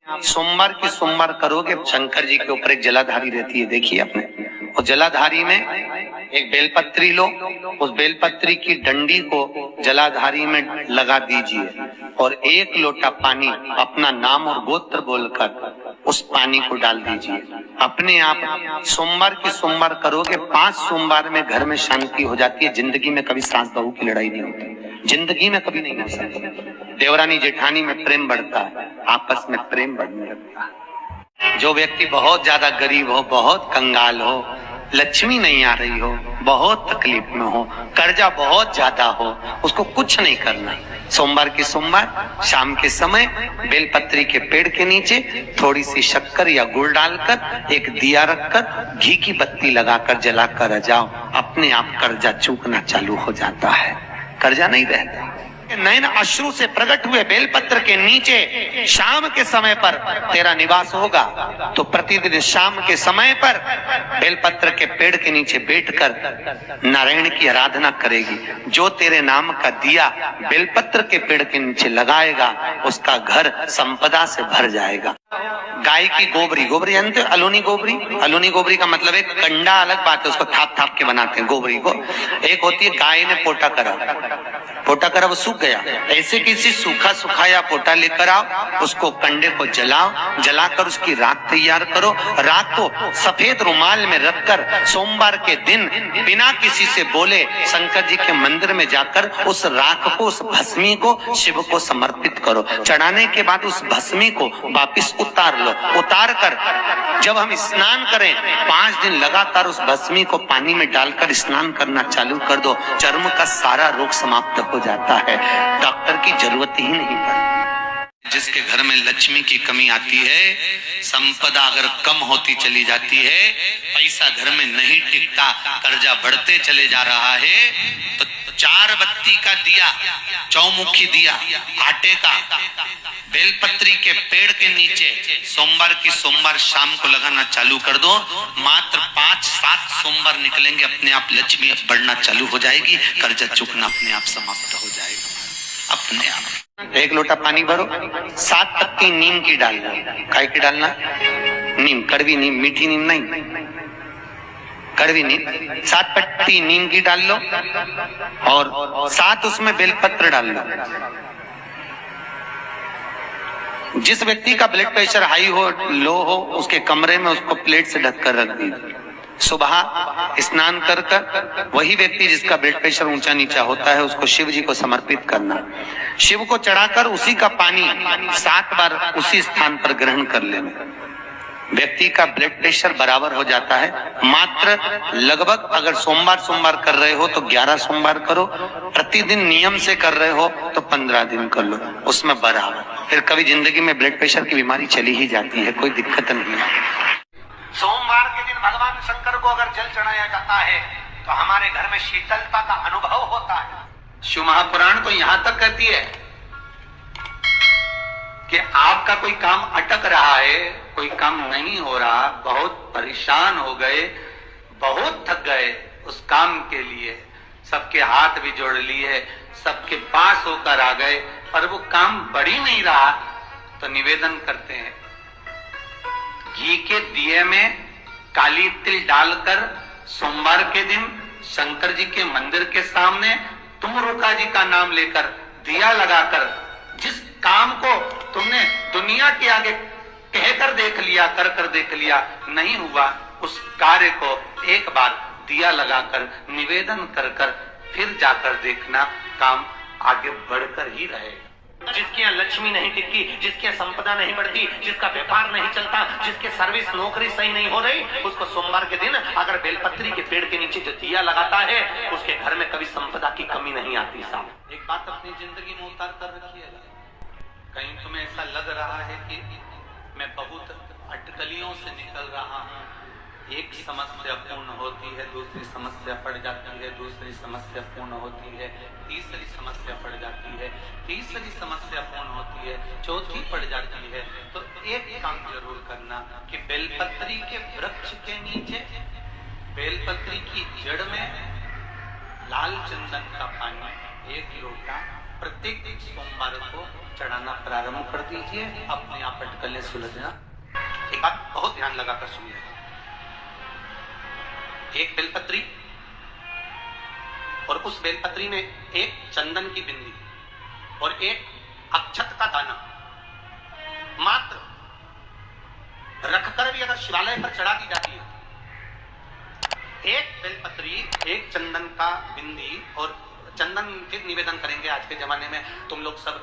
सोमवार की सोमवार करोगे, शंकर जी के ऊपर एक जलाधारी रहती है, देखिए आपने। और जलाधारी में एक बेलपत्री लो, उस बेलपत्री की डंडी को जलाधारी में लगा दीजिए और एक लोटा पानी अपना नाम और गोत्र बोलकर उस पानी को डाल दीजिए। अपने आप सोमवार की सोमवार करोगे, 5 सोमवार में घर में शांति हो जाती है। जिंदगी में कभी सास बहू की लड़ाई नहीं होती, जिंदगी में कभी नहीं हो सकती। देवरानी जेठानी में प्रेम बढ़ता है, आपस में प्रेम बढ़ने लगता है। जो व्यक्ति बहुत ज्यादा गरीब हो, बहुत कंगाल हो, लक्ष्मी नहीं आ रही हो, बहुत तकलीफ में हो, कर्जा बहुत ज्यादा हो, उसको कुछ नहीं करना। सोमवार की सोमवार शाम के समय बेलपत्री के पेड़ के नीचे थोड़ी सी शक्कर या गुड़ डालकर एक दिया रखकर घी की बत्ती लगाकर जलाकर आ जाओ, अपने आप कर्जा चूकना चालू हो जाता है, कर्जा नहीं रहता। नयन अश्रु से प्रकट हुए बेलपत्र के नीचे शाम के समय पर तेरा निवास होगा, तो प्रतिदिन शाम के समय पर बेलपत्र के पेड़ के नीचे बैठकर नारायण की आराधना करेगी। जो तेरे नाम का दिया बेलपत्र के पेड़ के नीचे लगाएगा, उसका घर संपदा से भर जाएगा। गाय की गोबरी, गोबरी जानते हो, अलूनी गोबरी। अलूनी गोबरी का मतलब एक कंडा अलग बात है, उसको थाप थाप के बनाते हैं गोबरी को। एक होती है गाय ने पोटा करा, पोटा करा वो सूख गया, ऐसे किसी सूखा सुखाया पोटा लेकर आओ, उसको कंडे को जलाओ, जलाकर उसकी राख तैयार करो। राख को सफेद रुमाल में रखकर सोमवार के दिन बिना किसी से बोले शंकर जी के मंदिर में जाकर उस राख को, उस भस्मी को शिव को समर्पित करो। चढ़ाने के बाद उस भस्मी को वापिस उतार लो। उतार कर जब हम स्नान करें, 5 दिन लगातार उस भस्मी को पानी में डालकर स्नान करना चालू कर दो, चर्म का सारा रोग समाप्त हो जाता है, डॉक्टर की जरूरत ही नहीं पड़ती। जिसके घर में लक्ष्मी की कमी आती है, संपदा अगर कम होती चली जाती है, पैसा घर में नहीं टिकता, कर्जा बढ़ते चले जा रहा है, तो 4 बत्ती का दिया, चौमुखी दिया आटे का बेलपत्री के पेड़ के नीचे सोमवार की सोमवार शाम को लगाना चालू कर दो। मात्र 5-7 सोमवार निकलेंगे, अपने आप लक्ष्मी बढ़ना चालू हो जाएगी, कर्जा चुकना अपने आप समाप्त हो जाएगा अपने आप। 1 लोटा पानी भरो, 7 पत्ती नीम की डालना। काय की डालना? नीम, कड़वी नीम, मीठी नीम नहीं, कड़वी नीम। 7 पत्ती नीम की डाल लो और 7 उसमें बेलपत्र डाल लो। जिस व्यक्ति का ब्लड प्रेशर हाई हो, लो हो, उसके कमरे में उसको प्लेट से ढककर रख दीजिए। सुबह स्नान कर कर वही व्यक्ति जिसका ब्लड प्रेशर ऊंचा नीचा होता है, उसको शिव जी को समर्पित करना। शिव को चढ़ाकर उसी का पानी 7 बार उसी स्थान पर ग्रहण कर लेना। व्यक्ति का ब्लड प्रेशर बराबर हो जाता है। मात्र लगभग अगर सोमवार कर रहे हो तो 11 सोमवार करो, प्रतिदिन नियम से कर रहे हो तो 15 दिन कर लो, उसमें बराबर। फिर कभी जिंदगी में ब्लड प्रेशर की बीमारी चली ही जाती है, कोई दिक्कत नहीं है। सोमवार के दिन भगवान शंकर को अगर जल चढ़ाया जाता है तो हमारे घर में शीतलता का अनुभव होता है। शिव महापुराण तो यहाँ तक कहती है कि आपका कोई काम अटक रहा है, कोई काम नहीं हो रहा, बहुत परेशान हो गए, बहुत थक गए उस काम के लिए, सबके हाथ भी जोड़ लिए, सबके पास होकर आ गए, पर वो काम बढ़ ही नहीं रहा, तो निवेदन करते हैं घी के दिए में काली तिल डालकर सोमवार के दिन शंकर जी के मंदिर के सामने तुम रुका जी का नाम लेकर दिया लगाकर, जिस काम को तुमने दुनिया के आगे कहकर देख लिया, कर देख लिया, नहीं हुआ, उस कार्य को एक बार दिया लगाकर निवेदन कर फिर जाकर देखना, काम आगे बढ़कर ही रहेगा। जिसके यहाँ लक्ष्मी नहीं टिकती, जिसके यहाँ संपदा नहीं बढ़ती, जिसका व्यापार नहीं चलता, जिसके सर्विस नौकरी सही नहीं हो रही, उसको सोमवार के दिन अगर बेलपत्री के पेड़ के नीचे जो दिया लगाता है, उसके घर में कभी संपदा की कमी नहीं आती। साहब एक बात अपनी जिंदगी में उतार कर रखिएगा। कहीं तुम्हें ऐसा लग रहा है कि मैं बहुत अटकलियों से निकल रहा हूँ, एक समस्या पूर्ण होती है, दूसरी समस्या पड़ जाती है, दूसरी समस्या पूर्ण होती है, तीसरी समस्या पड़ जाती है, तीसरी समस्या पूर्ण होती है, चौथी पड़ जाती है, तो एक काम जरूर करना कि बेलपत्री के वृक्ष के नीचे बेलपत्री की जड़ में लाल चंदन का पानी 1 लोटा प्रत्येक सोमवार को चढ़ाना प्रारंभ कर दीजिए, अपने आप अटकलें सुलझना। एक बात बहुत ध्यान लगाकर सुनिएगा, एक बेलपत्री और उस बेलपत्री में एक चंदन की बिंदी और एक अक्षत का दाना मात्र रखकर भी अगर शिवालय पर चढ़ा दी जाती है, एक बेलपत्री, एक चंदन का बिंदी और चंदन के निवेदन करेंगे। आज के जमाने में तुम लोग सब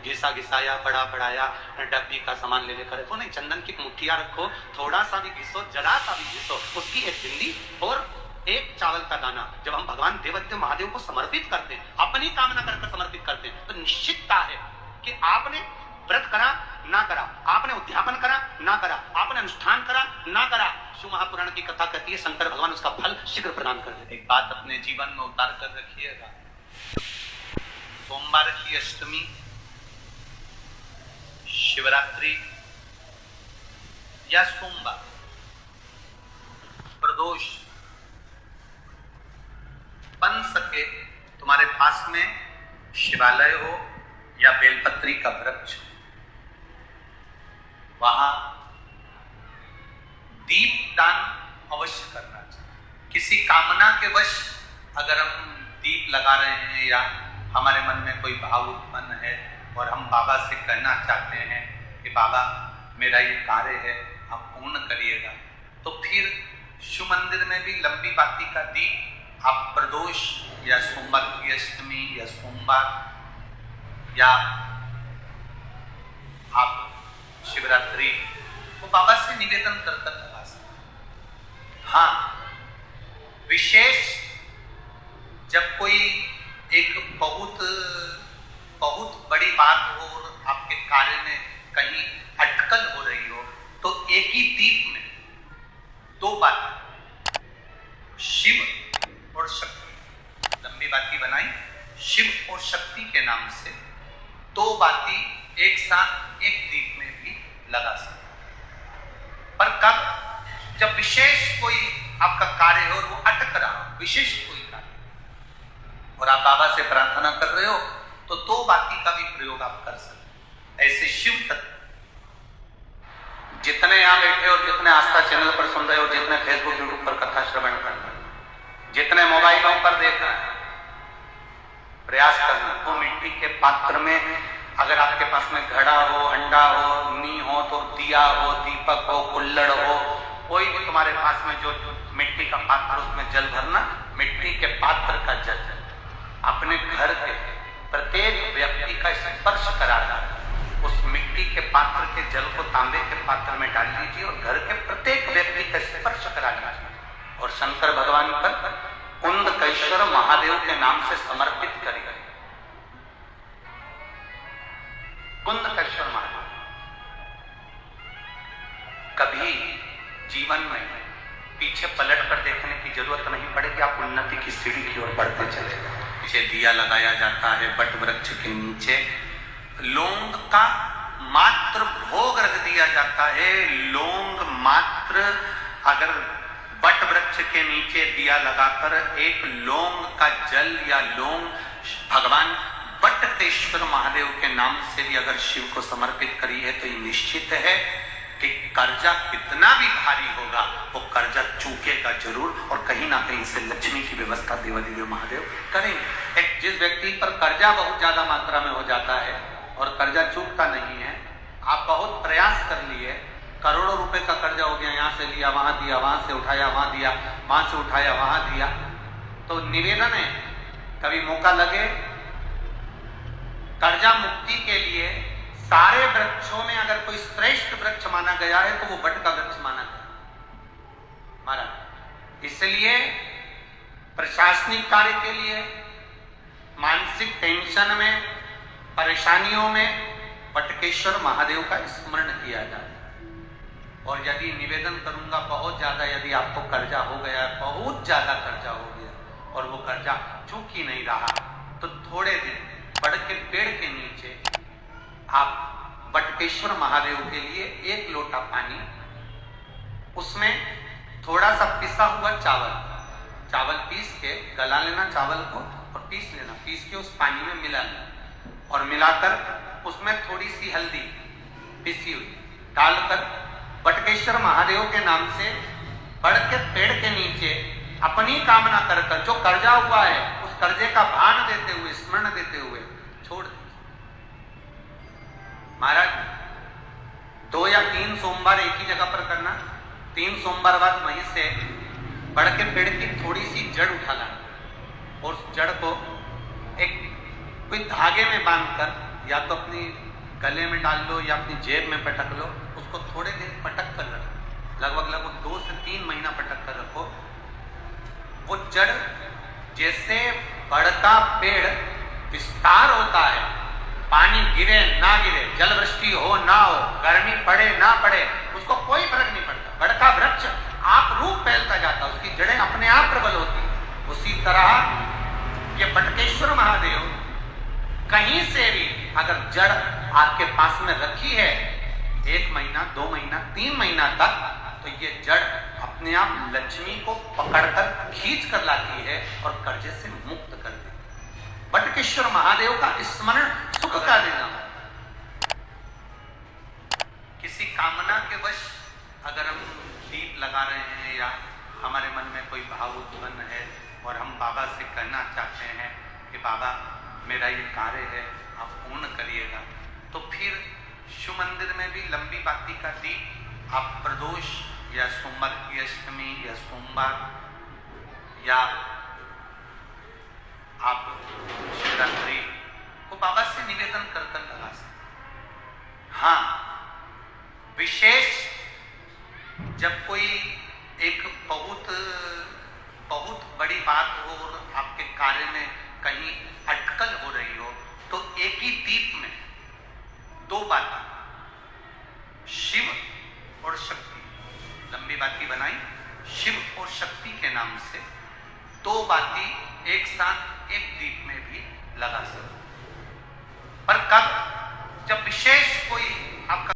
घिसा घिसाया बड़ा बढ़ाया डब्बी का सामान ले लेकर रखो, नहीं, चंदन की मुठ्ठियां रखो, थोड़ा सा भी घिसो, जरा सा भी घिसो, उसकी एक बिंदी और एक चावल का दाना जब हम भगवान देवदेव महादेव को समर्पित करते हैं, अपनी कामना करके समर्पित करते हैं, तो निश्चितता है कि आपने व्रत करा ना करा, आपने उद्यापन करा ना करा, आपने अनुष्ठान करा ना करा, शिव महापुराण की कथा कहती है शंकर भगवान उसका फल शीघ्र प्रदान कर देते। एक बात अपने जीवन में उतार कर रखिएगा, सोमवार की अष्टमी, शिवरात्रि या सोमवार, प्रदोष बन सके तुम्हारे पास में शिवालय हो या बेलपत्री का वृक्ष, वहां दीपदान अवश्य करना चाहिए। किसी कामना के वश अगर हम दीप लगा रहे हैं या हमारे मन में कोई भाव उत्पन्न है और हम बाबा से कहना चाहते हैं कि बाबा मेरा ये कार्य है आप पूर्ण करिएगा, तो फिर शिव मंदिर में भी लंबी बाती का दीप आप प्रदोष या सोमवार की अष्टमी या सोमवार या आप शिवरात्रि वो बाबा से निवेदन कर लगा सकते। हाँ, विशेष जब कोई एक बहुत बड़ी बात हो और आपके कार्य में कहीं अटकल हो रही हो, तो एक ही दीप में दो बातें, शिव और शक्ति, लंबी बाती बनाई, शिव और शक्ति के नाम से दो बाती एक साथ एक दीप में भी लगा सकते। पर कब? जब विशेष कोई आपका कार्य हो, वो अटक रहा, विशेष कोई कार्य, और आप बाबा से प्रार्थना कर रहे हो, तो दो बाती का भी प्रयोग आप कर सकते। ऐसे शिव तत्व जितने यहां बैठे और जितने आस्था चैनल पर सुन रहे हो, जितने फेसबुक यूट्यूब पर कथा श्रवण कर रहे हो, जितने मोबाइलों पर देख रहे हैं, प्रयास करना तो मिट्टी के पात्र में, अगर आपके पास में घड़ा हो, अंडा हो, नी हो, तो दिया हो, दीपक हो, कुल्लड़ हो, कोई भी तुम्हारे पास में जो मिट्टी का पात्र, उसमें जल भरना, मिट्टी के पात्र का जल अपने घर के प्रत्येक व्यक्ति का स्पर्श कराना, उस मिट्टी के पात्र के जल को तांबे के पात्र में डाल लीजिए और घर के प्रत्येक व्यक्ति का स्पर्श करा लीजिए और शंकर भगवान पर कुंदकेश्वर महादेव के नाम से समर्पित करिए। कुंदकेश्वर महादेव, कभी जीवन में पीछे पलट कर देखने की जरूरत नहीं पड़ेगी, आप उन्नति की सीढ़ी की ओर बढ़ते चले जाएं। पीछे दिया लगाया जाता है, बट वृक्ष के नीचे लौंग का मात्र भोग रख दिया जाता है। लौंग मात्र, अगर बट वृक्ष के नीचे दिया लगाकर एक लौंग का जल या लौंग भगवान बटकेश्वर महादेव के नाम से भी अगर शिव को समर्पित करी है, तो ये निश्चित है कि कर्जा कितना भी भारी होगा, वो कर्जा चूकेगा जरूर, और कहीं ना कहीं से लक्ष्मी की व्यवस्था देवादिदेव महादेव करेंगे। एक जिस व्यक्ति पर कर्जा बहुत ज्यादा मात्रा में हो जाता है और कर्जा चूकता नहीं है, आप बहुत प्रयास कर लिए, करोड़ों रुपए का कर्जा हो गया, यहाँ से लिया वहां दिया, वहां से उठाया वहां दिया, वहां से उठाया वहां दिया, तो निवेदन है कभी मौका लगे कर्जा मुक्ति के लिए सारे वृक्षों में अगर कोई श्रेष्ठ वृक्ष माना गया है, तो वो बट का वृक्ष माना गया महाराज। इसलिए प्रशासनिक कार्य के लिए, मानसिक टेंशन में, परेशानियों में बटकेश्वर महादेव का स्मरण किया जाए। और यदि निवेदन करूंगा बहुत ज्यादा, यदि आपको कर्जा हो गया, बहुत ज्यादा कर्जा हो गया और वो कर्जा चूक ही नहीं रहा, तो थोड़े दिन बड़ के पेड़ के नीचे आप बटकेश्वर महादेव के लिए एक लोटा पानी, उसमें थोड़ा सा पिसा हुआ चावल पीस के गला लेना चावल को और पीस लेना, पीस के उस पानी में मिला लेना। और मिलाकर उसमें थोड़ी सी हल्दी पिसी हुई डालकर बटकेश्वर महादेव के नाम से बड़ के पेड़ के नीचे अपनी कामना कर कर जो कर्जा हुआ है उस कर्जे का भान देते हुए, स्मरण देते हुए छोड़ दीजिए। महाराज 2 या 3 सोमवार एक ही जगह पर करना, 3 सोमवार बाद वहीं से बड़ के पेड़ की थोड़ी सी जड़ उठा लाना और उस जड़ को एक कोई धागे में बांधकर या तो अपनी गले में डाल लो या अपनी जेब में पटक लो, उसको थोड़े दिन पटक कर रखो, लगभग 2 से 3 महीना पटक कर रखो। वो जड़ जैसे बढ़ता पेड़ विस्तार होता है, पानी गिरे ना गिरे, जल वृष्टि हो ना हो, गर्मी पड़े ना पड़े, उसको कोई फर्क नहीं पड़ता, बढ़ता वृक्ष आप रूप फैलता जाता, उसकी जड़ें अपने आप प्रबल होती। उसी तरह ये बटकेश्वर महादेव कहीं से भी अगर जड़ आपके पास में रखी है 1 महीना 2 महीना 3 महीना तक, तो ये जड़ अपने आप लक्ष्मी को पकड़कर खींच कर लाती है और कर्जे से मुक्त कर देती है। बटकेश्वर महादेव का स्मरण सुख का देना। किसी कामना के वश अगर हम दीप लगा रहे हैं या हमारे मन में कोई भाव उत्पन्न है और हम बाबा से कहना चाहते हैं कि बाबा मेरा ये कार्य है आप पूर्ण करिएगा, तो फिर शिव मंदिर में भी लंबी बाती का दीप आप प्रदोष या सोमवार की अष्टमी या सोमवार या आप शिवरात्रि को बाबा से निवेदन कर कर लगा सकते। हाँ, विशेष जब कोई एक बहुत बड़ी बात हो और आपके कार्य में कहीं अटकल हो रही हो, तो एक ही दीप में 2 बातें शिव और शक्ति, लंबी बाती बनाई शिव और शक्ति के नाम से 2 बाती एक साथ एक दीप में भी लगा सकते।